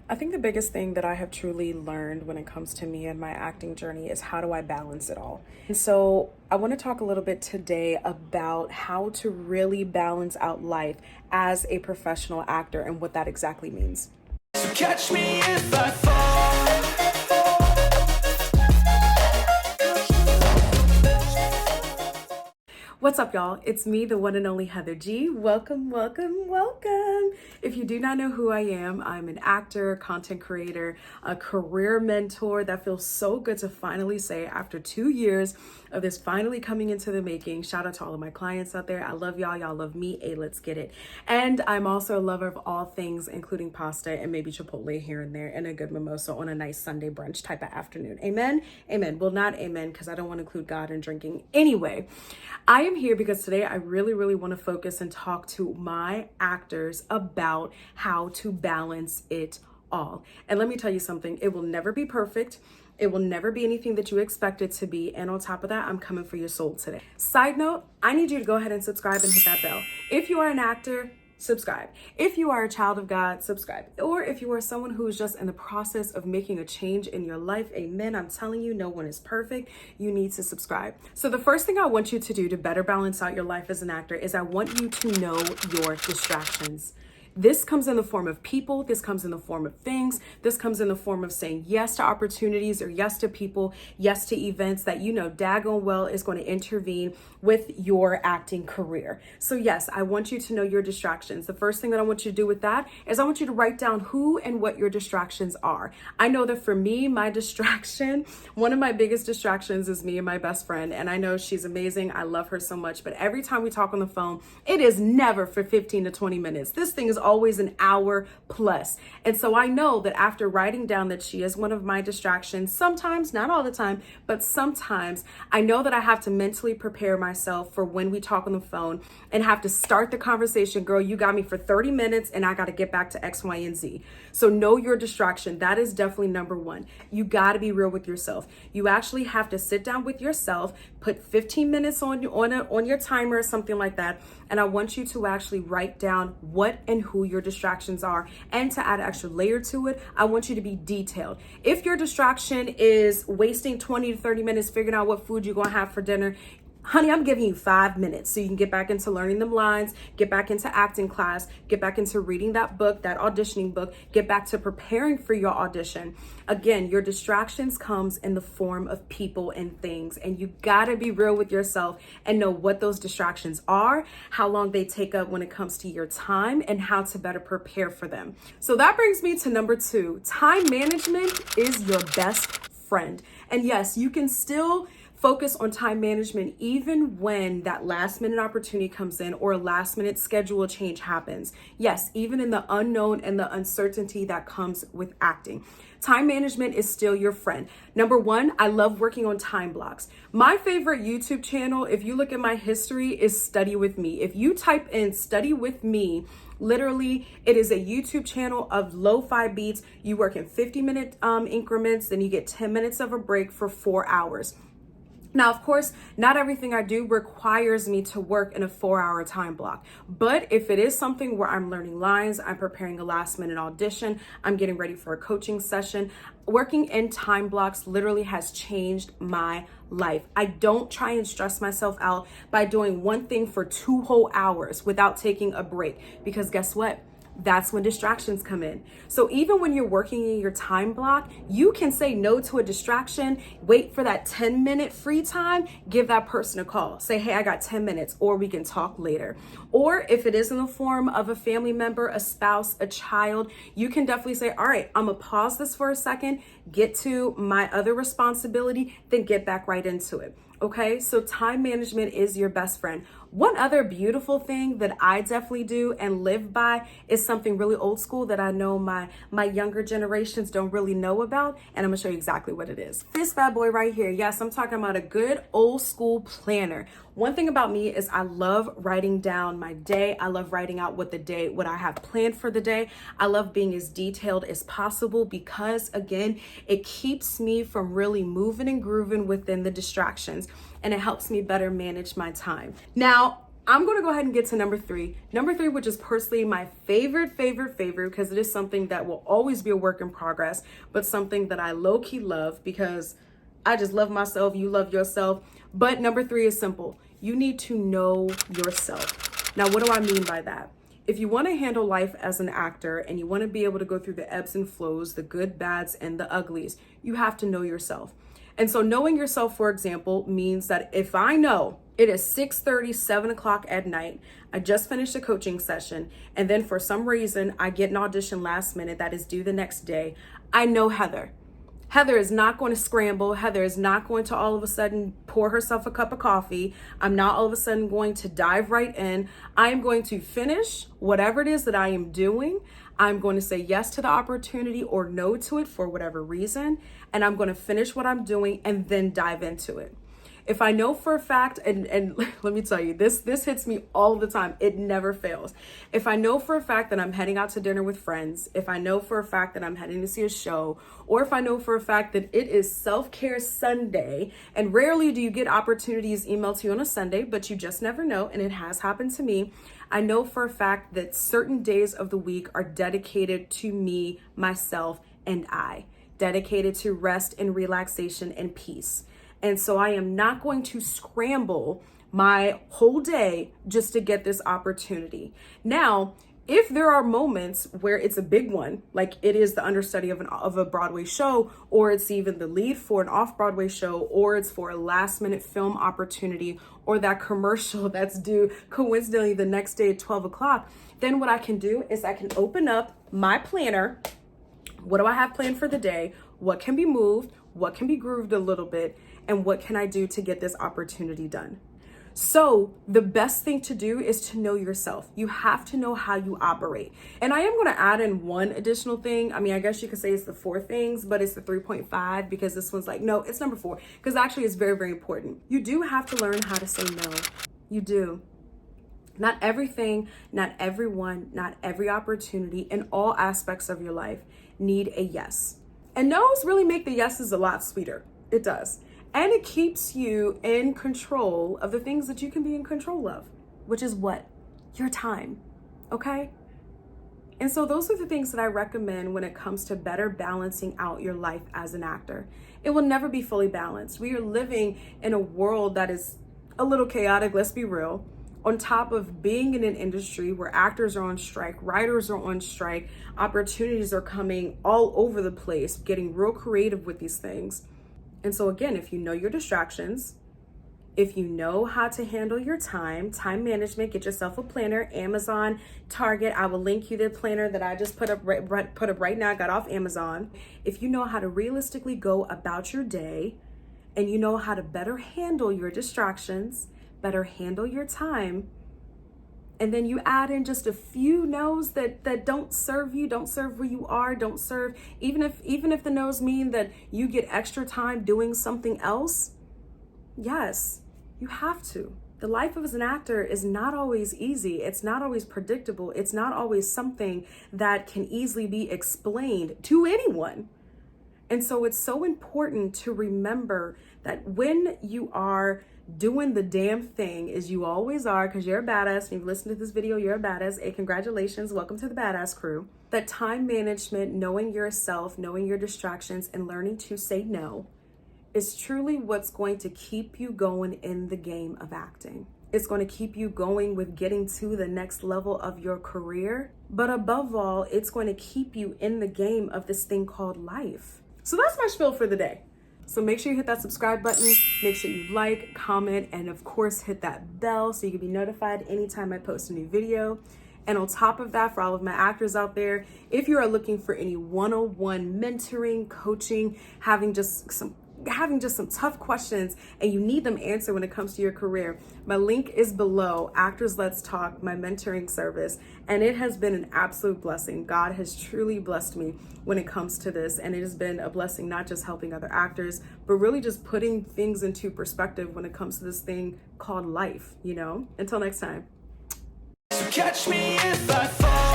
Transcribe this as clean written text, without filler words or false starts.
I think the biggest thing that I have truly learned when it comes to me and my acting journey is how do I balance it all? And so I want to talk a little bit today about how to really balance out life as a professional actor and what that exactly means. So catch me if I fall. What's up, y'all? It's me, the one and only Heather G. Welcome, welcome, welcome. If you do not know who I am, I'm an actor, content creator, a career mentor. That feels so good to finally say after 2 years of this finally coming into the making. Shout out to all of my clients out there. I love y'all. Y'all love me. Hey, let's get it. And I'm also a lover of all things, including pasta and maybe Chipotle here and there and a good mimosa on a nice Sunday brunch type of afternoon. Amen? Amen. Well, not amen, because I don't want to include God in drinking. Anyway, I am here because today I really want to focus and talk to my actors about how to balance it all. And let me tell you something, it will never be perfect. It will never be anything that you expect it to be. And on top of that, I'm coming for your soul today. Side note, I need you to go ahead and subscribe and hit that bell. If you are an actor, subscribe. If you are a child of God, subscribe. Or if you are someone who is just in the process of making a change in your life, amen, I'm telling you, no one is perfect. You need to subscribe. So the first thing I want you to do to better balance out your life as an actor is I want you to know your distractions. This comes in the form of people. This comes in the form of things. This comes in the form of saying yes to opportunities or yes to people, yes to events that you know daggone well is going to intervene with your acting career. So yes, I want you to know your distractions. The first thing that I want you to do with that is I want you to write down who and what your distractions are. I know that for me, my distraction, one of my biggest distractions is me and my best friend. And I know she's amazing. I love her so much. But every time we talk on the phone, it is never for 15 to 20 minutes. This thing is always an hour plus. And so I know that after writing down that she is one of my distractions, sometimes, not all the time, but sometimes I know that I have to mentally prepare myself for when we talk on the phone and have to start the conversation. Girl, you got me for 30 minutes and I got to get back to X, Y, and Z. So know your distraction. That is definitely number one. You got to be real with yourself. You actually have to sit down with yourself, put 15 minutes on your timer or something like that. And I want you to actually write down what and who your distractions are. And to add an extra layer to it, I want you to be detailed. If your distraction is wasting 20 to 30 minutes figuring out what food you're going to have for dinner, honey, I'm giving you 5 minutes so you can get back into learning them lines, get back into acting class, get back into reading that book, that auditioning book, get back to preparing for your audition. Again, your distractions comes in the form of people and things, and you gotta be real with yourself and know what those distractions are, how long they take up when it comes to your time, and how to better prepare for them. So that brings me to number 2. Time management is your best friend. And yes, you can still focus on time management even when that last minute opportunity comes in or a last minute schedule change happens. Yes, even in the unknown and the uncertainty that comes with acting. Time management is still your friend. Number 1, I love working on time blocks. My favorite YouTube channel, if you look at my history, is Study With Me. If you type in Study With Me, literally, it is a YouTube channel of lo-fi beats. You work in 50-minute increments, then you get 10 minutes of a break for 4 hours. Now, of course, not everything I do requires me to work in a 4-hour time block. But if it is something where I'm learning lines, I'm preparing a last minute audition, I'm getting ready for a coaching session, working in time blocks literally has changed my life. I don't try and stress myself out by doing one thing for 2 whole hours without taking a break. Because guess what? That's when distractions come in. So even when you're working in your time block, you can say no to a distraction, wait for that 10-minute free time, give that person a call. Say, hey, I got 10 minutes, or we can talk later. Or if it is in the form of a family member, a spouse, a child, you can definitely say, all right, I'm gonna pause this for a second, get to my other responsibility, then get back right into it. Okay, so time management is your best friend. One other beautiful thing that I definitely do and live by is something really old school that I know my younger generations don't really know about, and I'm gonna show you exactly what it is. This bad boy right here, yes, I'm talking about a good old school planner. One thing about me is I love writing down my day. I love writing out what I have planned for the day. I love being as detailed as possible because, again, it keeps me from really moving and grooving within the distractions, and it helps me better manage my time. Now, I'm going to go ahead and get to number three. Number three, which is personally my favorite, because it is something that will always be a work in progress, but something that I low-key love because I just love myself. You love yourself. But number three is simple. You need to know yourself. Now, what do I mean by that? If you want to handle life as an actor and you want to be able to go through the ebbs and flows, the good, bads, and the uglies, you have to know yourself. And so knowing yourself, for example, means that if I know it is 6:30, 7 o'clock at night, I just finished a coaching session, and then for some reason I get an audition last minute that is due the next day, I know Heather. Heather is not going to scramble. Heather is not going to all of a sudden pour herself a cup of coffee. I'm not all of a sudden going to dive right in. I am going to finish whatever it is that I am doing. I'm going to say yes to the opportunity or no to it for whatever reason. And I'm going to finish what I'm doing and then dive into it. If I know for a fact, and let me tell you, this hits me all the time. It never fails. If I know for a fact that I'm heading out to dinner with friends, if I know for a fact that I'm heading to see a show, or if I know for a fact that it is self-care Sunday, and rarely do you get opportunities emailed to you on a Sunday, but you just never know, and it has happened to me. I know for a fact that certain days of the week are dedicated to me, myself, and I, dedicated to rest and relaxation and peace. And so I am not going to scramble my whole day just to get this opportunity. Now, if there are moments where it's a big one, like it is the understudy of a Broadway show, or it's even the lead for an off-Broadway show, or it's for a last-minute film opportunity, or that commercial that's due coincidentally the next day at 12 o'clock, then what I can do is I can open up my planner. What do I have planned for the day? What can be moved? What can be grooved a little bit? And what can I do to get this opportunity done? So the best thing to do is to know yourself. You have to know how you operate. And I am going to add in one additional thing. I mean, I guess you could say it's the 4 things, but it's the 3.5 because this one's like, no, it's number 4 because actually it's very, very important. You do have to learn how to say no. You do. Not everything, not everyone, not every opportunity in all aspects of your life need a yes. And no's really make the yeses a lot sweeter. It does. And it keeps you in control of the things that you can be in control of, which is what? Your time, okay? And so those are the things that I recommend when it comes to better balancing out your life as an actor. It will never be fully balanced. We are living in a world that is a little chaotic, let's be real. On top of being in an industry where actors are on strike, writers are on strike, opportunities are coming all over the place, getting real creative with these things. And so again, if you know your distractions, if you know how to handle your time management, get yourself a planner, Amazon, Target. I will link you the planner that I just put up right now. I got off Amazon. If you know how to realistically go about your day and you know how to better handle your distractions, better handle your time, and then you add in just a few no's that don't serve you, don't serve where you are, don't serve, even if the no's mean that you get extra time doing something else, yes, you have to. The life of an actor is not always easy. It's not always predictable. It's not always something that can easily be explained to anyone. And so it's so important to remember that when you are doing the damn thing, as you always are, because you're a badass, and you've listened to this video, you're a badass. Hey, congratulations, welcome to the badass crew. That time management, knowing yourself, knowing your distractions, and learning to say no is truly what's going to keep you going in the game of acting. It's going to keep you going with getting to the next level of your career. But above all, it's going to keep you in the game of this thing called life. So that's my spiel for the day. So make sure you hit that subscribe button, make sure you like, comment, and of course hit that bell so you can be notified anytime I post a new video. And on top of that, for all of my actors out there, if you are looking for any one-on-one mentoring, coaching, having just some tough questions and you need them answered when it comes to your career, my link is below, Actors Let's Talk, my mentoring service, and it has been an absolute blessing. God has truly blessed me when it comes to this, and it has been a blessing not just helping other actors, but really just putting things into perspective when it comes to this thing called life, you know? Until next time. So catch me if I fall.